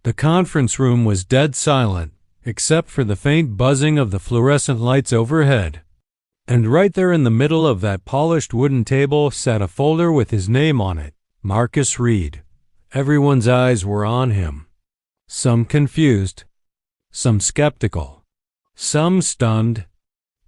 The conference room was dead silent, except for the faint buzzing of the fluorescent lights overhead. And right there in the middle of that polished wooden table sat a folder with his name on it, Marcus Reed. Everyone's eyes were on him. Some confused, some skeptical, some stunned.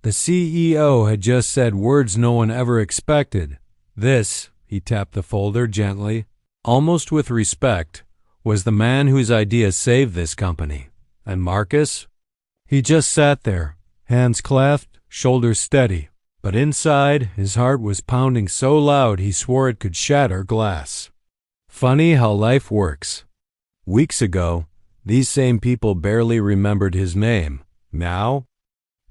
The CEO had just said words no one ever expected. This, he tapped the folder gently, almost with respect, was the man whose idea saved this company. And Marcus? He just sat there, hands clasped, shoulders steady. But inside, his heart was pounding so loud he swore it could shatter glass. Funny how life works. Weeks ago, these same people barely remembered his name. Now,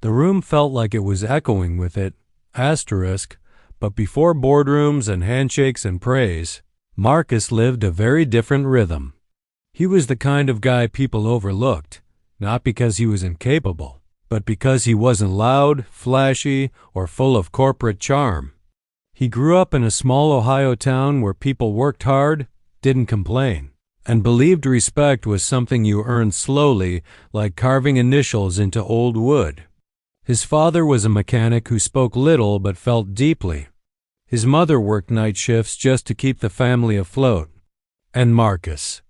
the room felt like it was echoing with it. But before boardrooms and handshakes and praise, Marcus lived a very different rhythm. He was the kind of guy people overlooked, not because he was incapable, but because he wasn't loud, flashy, or full of corporate charm. He grew up in a small Ohio town where people worked hard, didn't complain, and believed respect was something you earned slowly, like carving initials into old wood. His father was a mechanic who spoke little but felt deeply. His mother worked night shifts just to keep the family afloat. And Marcus.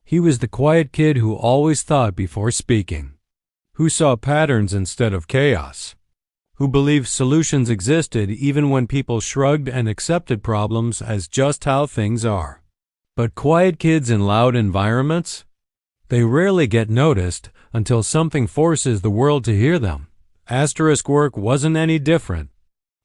He was the quiet kid who always thought before speaking, who saw patterns instead of chaos, who believed solutions existed even when people shrugged and accepted problems as just how things are. But quiet kids in loud environments? They rarely get noticed until something forces the world to hear them. Work wasn't any different.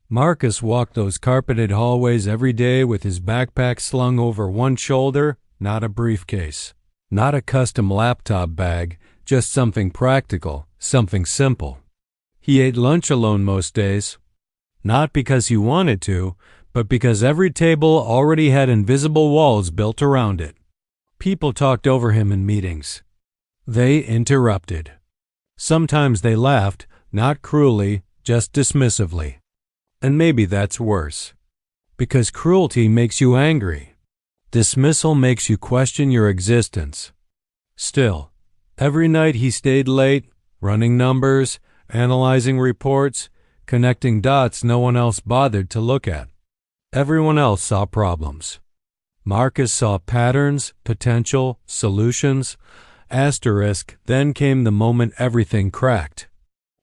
Marcus walked those carpeted hallways every day with his backpack slung over one shoulder, not a briefcase, not a custom laptop bag, just something practical, something simple. He ate lunch alone most days, not because he wanted to, but because every table already had invisible walls built around it. People talked over him in meetings. They interrupted. Sometimes they laughed, not cruelly, just dismissively. And maybe that's worse. Because cruelty makes you angry. Dismissal makes you question your existence. Still, every night he stayed late, running numbers, analyzing reports, connecting dots no one else bothered to look at. Everyone else saw problems. Marcus saw patterns, potential, solutions. Then came the moment everything cracked.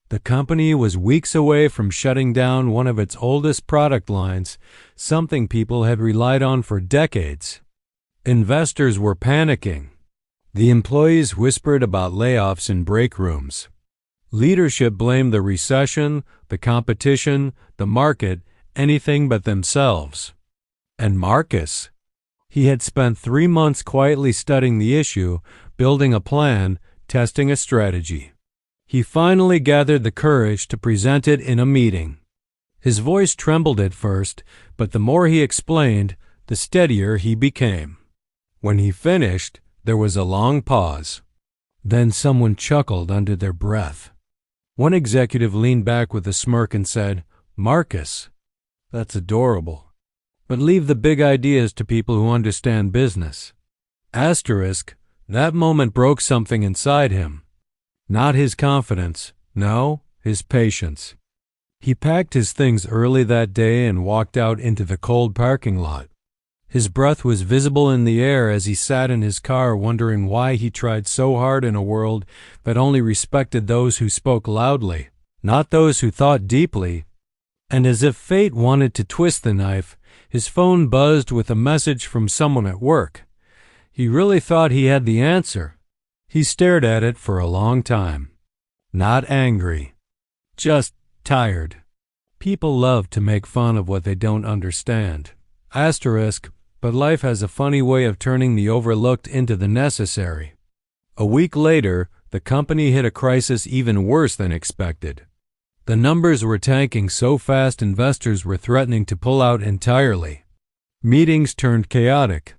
The company was weeks away from shutting down one of its oldest product lines, something people had relied on for decades. Investors were panicking. The employees whispered about layoffs in break rooms. Leadership blamed the recession, the competition, the market, anything but themselves. And Marcus? He had spent 3 months quietly studying the issue, building a plan, testing a strategy. He finally gathered the courage to present it in a meeting. His voice trembled at first, but the more he explained, the steadier he became. When he finished, there was a long pause. Then someone chuckled under their breath. One executive leaned back with a smirk and said, "Marcus, that's adorable. But leave the big ideas to people who understand business." That moment broke something inside him. Not his confidence, no, his patience. He packed his things early that day and walked out into the cold parking lot. His breath was visible in the air as he sat in his car wondering why he tried so hard in a world that only respected those who spoke loudly, not those who thought deeply. And as if fate wanted to twist the knife, his phone buzzed with a message from someone at work. He really thought he had the answer. He stared at it for a long time. Not angry. Just tired. People love to make fun of what they don't understand. But life has a funny way of turning the overlooked into the necessary. A week later, the company hit a crisis even worse than expected. The numbers were tanking so fast investors were threatening to pull out entirely. Meetings turned chaotic.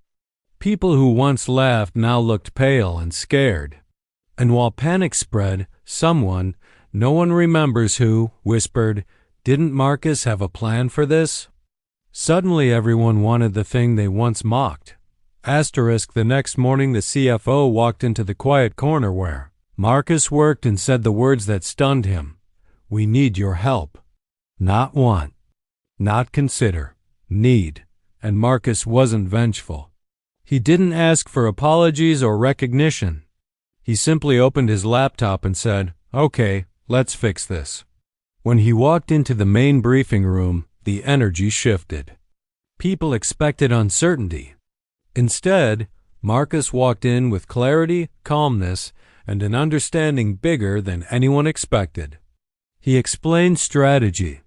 People who once laughed now looked pale and scared. And while panic spread, someone, no one remembers who, whispered, "Didn't Marcus have a plan for this?" Suddenly everyone wanted the thing they once mocked. The next morning the CFO walked into the quiet corner where Marcus worked and said the words that stunned him. "We need your help." Not want, not consider, need. And Marcus wasn't vengeful. He didn't ask for apologies or recognition. He simply opened his laptop and said, "Okay, let's fix this." When he walked into the main briefing room, the energy shifted. People expected uncertainty. Instead, Marcus walked in with clarity, calmness, and an understanding bigger than anyone expected. He explained strategy,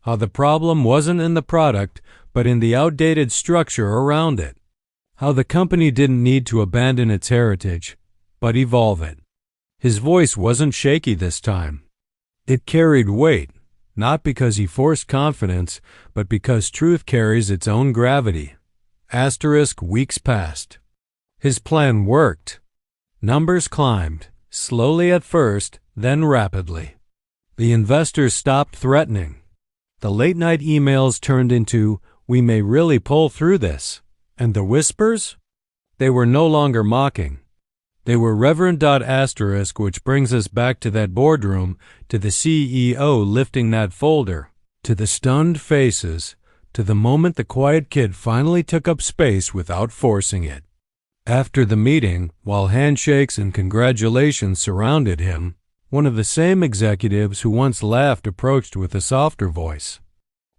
how the problem wasn't in the product, but in the outdated structure around it. How the company didn't need to abandon its heritage, but evolve it. His voice wasn't shaky this time. It carried weight, not because he forced confidence, but because truth carries its own gravity. Weeks passed. His plan worked. Numbers climbed, slowly at first, then rapidly. The investors stopped threatening. The late-night emails turned into, "We may really pull through this." And the whispers? They were no longer mocking. They were reverent. Which brings us back to that boardroom, to the CEO lifting that folder, to the stunned faces, to the moment the quiet kid finally took up space without forcing it. After the meeting, while handshakes and congratulations surrounded him, one of the same executives who once laughed approached with a softer voice.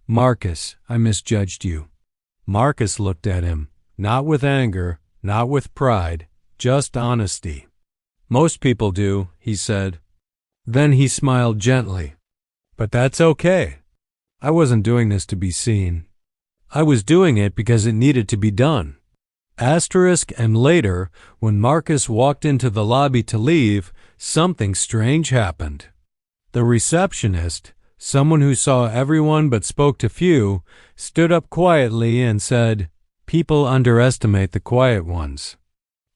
"Marcus, I misjudged you." Marcus looked at him, not with anger, not with pride, just honesty. "Most people do," he said. Then he smiled gently. "But that's okay. I wasn't doing this to be seen. I was doing it because it needed to be done." And later, when Marcus walked into the lobby to leave, something strange happened. The receptionist, someone who saw everyone but spoke to few, stood up quietly and said, "People underestimate the quiet ones.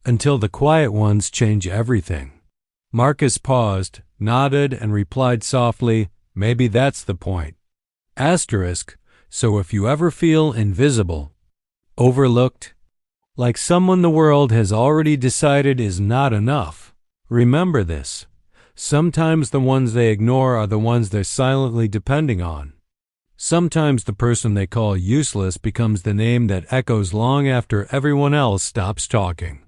Until the quiet ones change everything." Marcus paused, nodded, and replied softly, "Maybe that's the point." So if you ever feel invisible, overlooked, like someone the world has already decided is not enough, remember this. Sometimes the ones they ignore are the ones they're silently depending on. Sometimes the person they call useless becomes the name that echoes long after everyone else stops talking.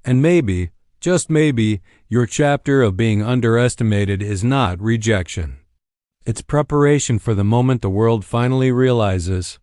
And maybe, just maybe, your chapter of being underestimated is not rejection. It's preparation for the moment the world finally realizes